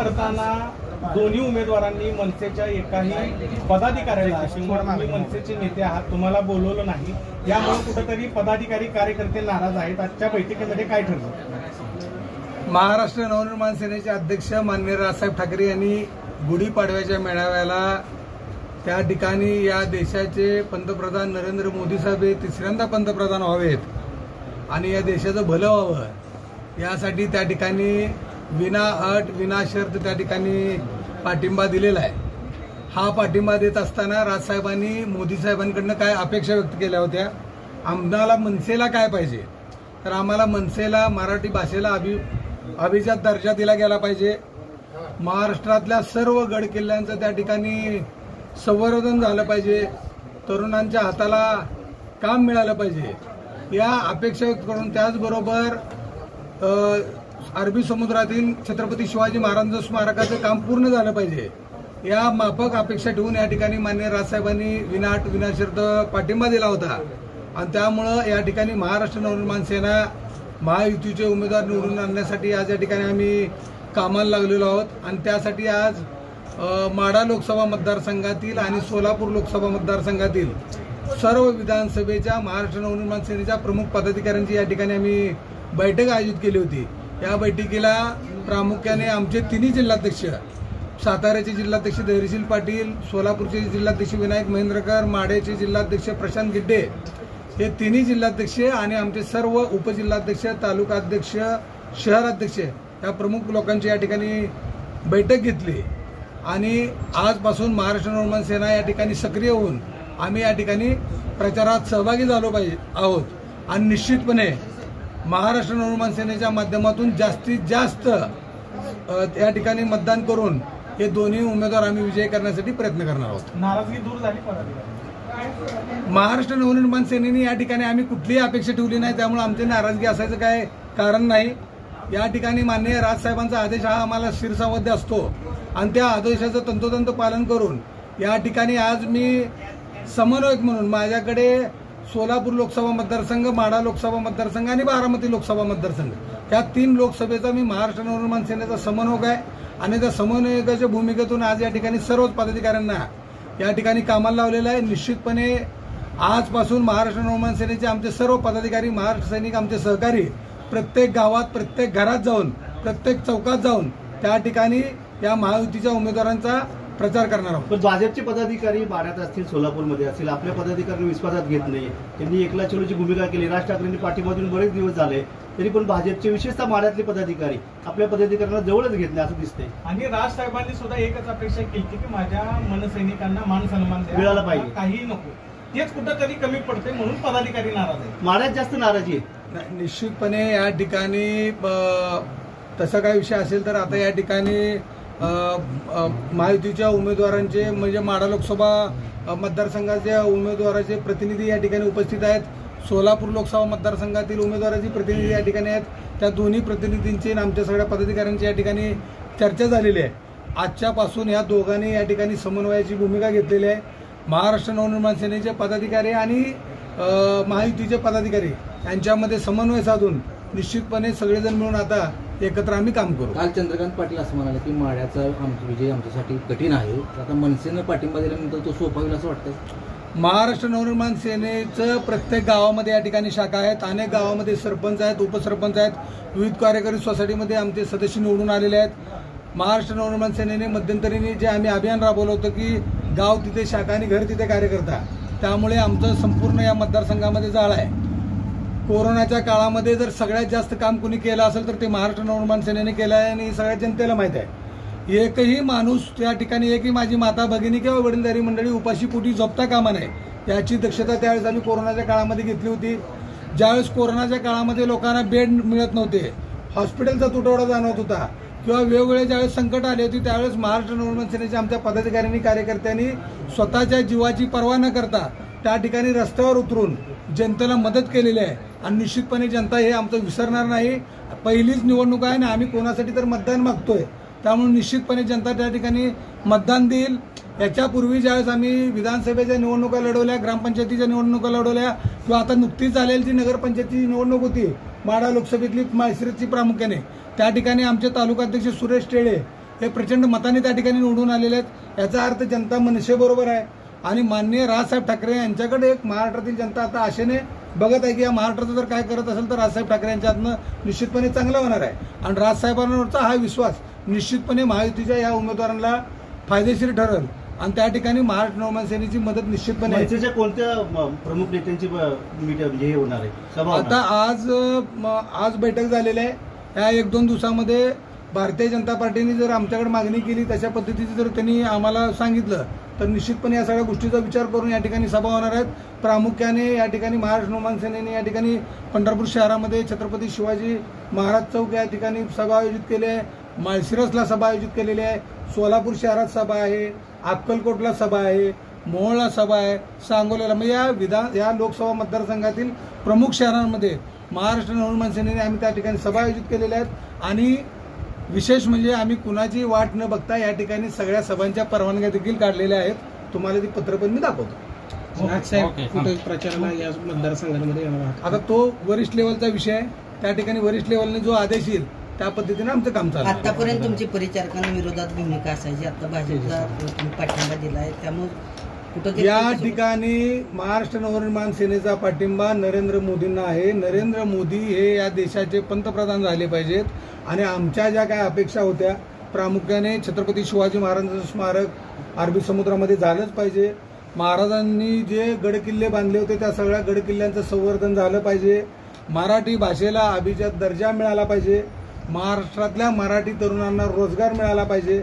करताना दोन्ही उमेदवारांनी मनसेच्या एकाही पदाधिकाऱ्याला किंवा तुम्ही मनसेचे नेते आहात तुम्हाला बोलवलं नाही, यामुळे कुठेतरी पदाधिकारी कार्यकर्ते नाराज आहेत. आजच्या बैठकीमध्ये काय ठरलं? महाराष्ट्र नवनिर्माण सेनेचे अध्यक्ष माननीय राजसाहेब ठाकरे यांनी गुढीपाडव्याच्या मेळाव्याला त्या ठिकाणी या देशाचे पंतप्रधान नरेंद्र मोदी साहेब हे तिसऱ्यांदा पंतप्रधान व्हावेत आणि या देशाचं भलं व्हावं यासाठी त्या ठिकाणी विना अट विना शर्त त्या ठिकाणी पाठिंबा दिलेला आहे. हा पाठिंबा देत असताना राजसाहेबांनी मोदी साहेबांकडनं काय अपेक्षा व्यक्त केल्या होत्या. आम्हाला मनसेला काय पाहिजे तर आम्हाला मनसेला मराठी भाषेला अभिजात दर्जा दिला गेला पाहिजे. महाराष्ट्रातल्या सर्व गड किल्ल्यांचं त्या ठिकाणी संवर्धन झालं पाहिजे. तरुणांच्या हाताला काम मिळालं पाहिजे या अपेक्षा व्यक्त करून त्याचबरोबर अरबी समुद्रातील छत्रपती शिवाजी महाराजांचं स्मारकाचं काम पूर्ण झालं पाहिजे या माफक अपेक्षा ठेवून या ठिकाणी माननीय राजसाहेबांनी विनाअट विनाशर्त पाठिंबा दिला होता. आणि त्यामुळं या ठिकाणी महाराष्ट्र नवनिर्माण सेना महायुतीचे उमेदवार निवडून आणण्यासाठी आज या ठिकाणी आम्ही कामाला लागलेलो आहोत. आणि त्यासाठी आज माढा लोकसभा मतदारसंघातील आणि सोलापूर लोकसभा मतदारसंघातील सर्व विधानसभेच्या महाराष्ट्र नवनिर्माण सेनेच्या प्रमुख पदाधिकाऱ्यांची या ठिकाणी आम्ही बैठक आयोजित केली होती. या बैठकीला प्रामुख्याने आमचे तिन्ही जिल्हाध्यक्ष, साताऱ्याचे जिल्हाध्यक्ष धैर्यशील पाटील, सोलापूरचे जिल्हाध्यक्ष विनायक महेंद्रकर, माढ्याचे जिल्हाध्यक्ष प्रशांत गिड्डे हे तिन्ही जिल्हाध्यक्ष आणि आमचे सर्व उपजिल्हाध्यक्ष, तालुकाध्यक्ष, शहराध्यक्ष या प्रमुख लोकांची या ठिकाणी बैठक घेतली. आणि आजपासून महाराष्ट्र नवनिर्माण सेना या ठिकाणी सक्रिय होऊन आम्ही या ठिकाणी प्रचारात सहभागी झालो पाहिजे आहोत. आणि निश्चितपणे महाराष्ट्र नवनिर्माण सेनेच्या माध्यमातून जास्तीत जास्त या ठिकाणी मतदान करून हे दोन्ही उमेदवार आम्ही विजयी करण्यासाठी प्रयत्न करणार आहोत. नाराजगी दूर झाली महाराष्ट्र नवनिर्माण सेनेने या ठिकाणी आम्ही कुठलीही अपेक्षा ठेवली नाही, त्यामुळे आमची नाराजगी असायचं काय कारण नाही. या ठिकाणी माननीय राजसाहेबांचा आदेश हा आम्हाला शिरसावध्य असतो आणि त्या आदेशाचं तंतोतंत पालन करून या ठिकाणी आज मी समन्वयक म्हणून माझ्याकडे सोलापूर लोकसभा मतदारसंघ, माढा लोकसभा मतदारसंघ आणि बारामती लोकसभा मतदारसंघ या 3 लोकसभेचा मी महाराष्ट्र नवनिर्माण सेनेचा समन्वयक आहे. आणि त्या समन्वयकाच्या भूमिकेतून आज या ठिकाणी सर्वच पदाधिकाऱ्यांना या ठिकाणी कामाला लावलेलं आहे. निश्चितपणे आजपासून महाराष्ट्र नवनिर्माण सेनेचे आमचे सर्व पदाधिकारी, महाराष्ट्र सैनिक, आमचे सहकारी प्रत्येक गावात, प्रत्येक घरात जाऊन, प्रत्येक चौकात जाऊन त्या ठिकाणी या महायुतीच्या उमेदवारांचा प्रचार करणार आहोत. पण भाजपचे पदाधिकारी माढ्यात असतील, सोलापूरमध्ये असतील, आपल्या पदाधिकाऱ्यांना विश्वासात घेत नाही. त्यांनी एकला चलोची भूमिका केली. राज ठाकरेंनी पाठिंबा देऊन बरेच दिवस झाले तरी पण भाजपचे विशेषतः माढ्यातले पदाधिकारी आपल्या पदाधिकाऱ्यांना जवळच घेत नाही असं दिसतंय. आणि राज साहेबांनी सुद्धा एकच अपेक्षा केली की माझ्या मनसैनिकांना मान सन्मान मिळाला पाहिजे, काही नको. तेच कुठंतरी कमी पडते म्हणून पदाधिकारी नाराज आहेत. माढ्यात जास्त नाराजी आहे. निश्चितपणे या ठिकाणी तसा काही विषय असेल तर आता या ठिकाणी महायुतीच्या उमेदवारांचे म्हणजे माढा लोकसभा मतदारसंघाच्या उमेदवाराचे प्रतिनिधी या ठिकाणी उपस्थित आहेत. सोलापूर लोकसभा मतदारसंघातील उमेदवाराचे प्रतिनिधी या ठिकाणी आहेत. त्या दोन्ही प्रतिनिधींची आणि आमच्या सगळ्या पदाधिकाऱ्यांची या ठिकाणी चर्चा झालेली आहे. आजच्यापासून या दोघांनी या ठिकाणी समन्वयाची भूमिका घेतलेली आहे. महाराष्ट्र नवनिर्माण सेनेचे पदाधिकारी आणि महायुतीचे पदाधिकारी यांच्यामध्ये समन्वय साधून निश्चितपणे सगळेजण मिळून आता एकत्र आम्ही काम करू. काल चंद्रकांत पाटील असं म्हणाले की माढ्याचा विजय आमच्यासाठी कठीण आहे, आता मनसेनं पाठिंबा दिल्यानंतर तो सोपा होईल असं वाटतं. महाराष्ट्र नवनिर्माण सेनेचं प्रत्येक गावामध्ये या ठिकाणी शाखा आहेत. अनेक गावामध्ये सरपंच आहेत, उपसरपंच आहेत, विविध कार्यकारी सोसायटीमध्ये आमचे सदस्य निवडून आलेले आहेत. महाराष्ट्र नवनिर्माण सेनेने मध्यंतरीने जे आम्ही अभियान राबवलं होतं की गाव तिथे शाखा आणि घर तिथे कार्यकर्ता, त्यामुळे आमचं संपूर्ण या मतदारसंघामध्ये जाळ आहे. कोरोनाच्या काळामध्ये जर सगळ्यात जास्त काम कुणी केलं असेल तर ते महाराष्ट्र नवनिर्माण सेनेने केलं आहे आणि सगळ्या जनतेला माहीत आहे. एकही माणूस त्या ठिकाणी, एकही माझी माता भगिनी किंवा वडीलधारी मंडळी उपाशी पोटी झोपता कामा नये याची दक्षता त्यावेळेस आम्ही कोरोनाच्या काळामध्ये घेतली होती. ज्यावेळेस कोरोनाच्या काळामध्ये लोकांना बेड मिळत नव्हते, हॉस्पिटलचा तुटवडा जाणवत होता किंवा वेगवेगळे ज्यावेळेस संकट आले होते त्यावेळेस महाराष्ट्र नवनिर्माण सेनेच्या आमच्या पदाधिकाऱ्यांनी, कार्यकर्त्यांनी स्वतःच्या जीवाची पर्वा न करता त्या ठिकाणी रस्त्यावर उतरून जनतेला मदत केलेली आहे. आणि निश्चितपणे जनता हे आमचं विसरणार नाही. पहिलीच निवडणूक आहे आणि आम्ही कोणासाठी तर मतदान मागतोय, त्यामुळे निश्चितपणे जनता त्या ठिकाणी मतदान देईल. याच्यापूर्वी ज्यावेळेस आम्ही विधानसभेच्या निवडणुका लढवल्या, ग्रामपंचायतीच्या निवडणुका लढवल्या किंवा आता नुकतीच झालेली जी नगरपंचायतीची निवडणूक होती माढा लोकसभेतली माळशिरसची प्रामुख्याने, त्या ठिकाणी आमचे तालुकाध्यक्ष सुरेश टेळे हे प्रचंड मताने त्या ठिकाणी निवडून आलेले आहेत. याचा अर्थ जनता मनसेबरोबर आहे आणि माननीय राजसाहेब ठाकरे यांच्याकडे एक महाराष्ट्रातील जनता आता आशेने बघत आहे की या महाराष्ट्राचं जर काय करत असेल तर राजसाहेब ठाकरे यांच्या हातनं निश्चितपणे चांगलं होणार आहे. आणि राजसाहेबांवरचा हा विश्वास निश्चितपने महायुतीच्या या उमेदवारांना फायदेशीर ठरेल आणि त्या ठिकाणी महाराष्ट्र नवमान सेनेची मदत निश्चितपणे आहे. मनसेच्या कोणत्या प्रमुख नेत्यांची म्हणजे हे होणार आहे सभा होणार आता आज बैठक झालेली आहे. या 1-2 दिवसामध्ये भारतीय जनता पार्टीने जर आमच्याकडे मागणी केली तशा पद्धतीचं जर त्यांनी आम्हाला सांगितलं तर निश्चितपणे या सगळ्या गोष्टीचा विचार करून या ठिकाणी सभा होणार आहेत. प्रामुख्याने या ठिकाणी महाराष्ट्र नवमान सेनेने या ठिकाणी पंढरपूर शहरामध्ये छत्रपती शिवाजी महाराज चौक या ठिकाणी सभा आयोजित केली आहे. माळशिरसला सभा आयोजित केलेली आहे. सोलापूर शहरात सभा आहे. अक्कलकोटला सभा आहे. मोहोळला सभा आहे. सांगोल्याला म्हणजे या लोकसभा मतदारसंघातील प्रमुख शहरांमध्ये महाराष्ट्र नवनिर्माण सेनेने आम्ही त्या ठिकाणी सभा आयोजित केलेल्या आहेत. आणि विशेष म्हणजे आम्ही कुणाची वाट न बघता या ठिकाणी सगळ्या सभांच्या परवानग्या देखील काढलेल्या आहेत. तुम्हाला ती पत्र पण मी दाखवतो. साहेब प्रचाराला या मतदारसंघामध्ये आता तो वरिष्ठ लेवलचा विषय आहे. त्या ठिकाणी वरिष्ठ लेवलने जो आदेश येईल त्या पद्धतीने आमचं काम चालू आहे. आतापर्यंत तुमची परिचारकांविरोधात भूमिका असायची, आता भाजपला तुम्ही पाठिंबा दिलाय, त्यामुळे कुठं या ठिकाणी महाराष्ट्र नवनिर्माण सेनेचा पाठिंबा नरेंद्र मोदींना आहे. नरेंद्र मोदी हे या देशाचे पंतप्रधान झाले पाहिजेत आणि आमच्या ज्या काय अपेक्षा होत्या प्रामुख्याने छत्रपती शिवाजी महाराजांचं स्मारक अरबी समुद्रामध्ये झालंच पाहिजे. महाराजांनी जे गडकिल्ले बांधले होते त्या सगळ्या गडकिल्ल्यांचं संवर्धन झालं पाहिजे. मराठी भाषेला अभिजात दर्जा मिळाला पाहिजे. महाराष्ट्रातल्या मराठी तरुणांना रोजगार मिळाला पाहिजे.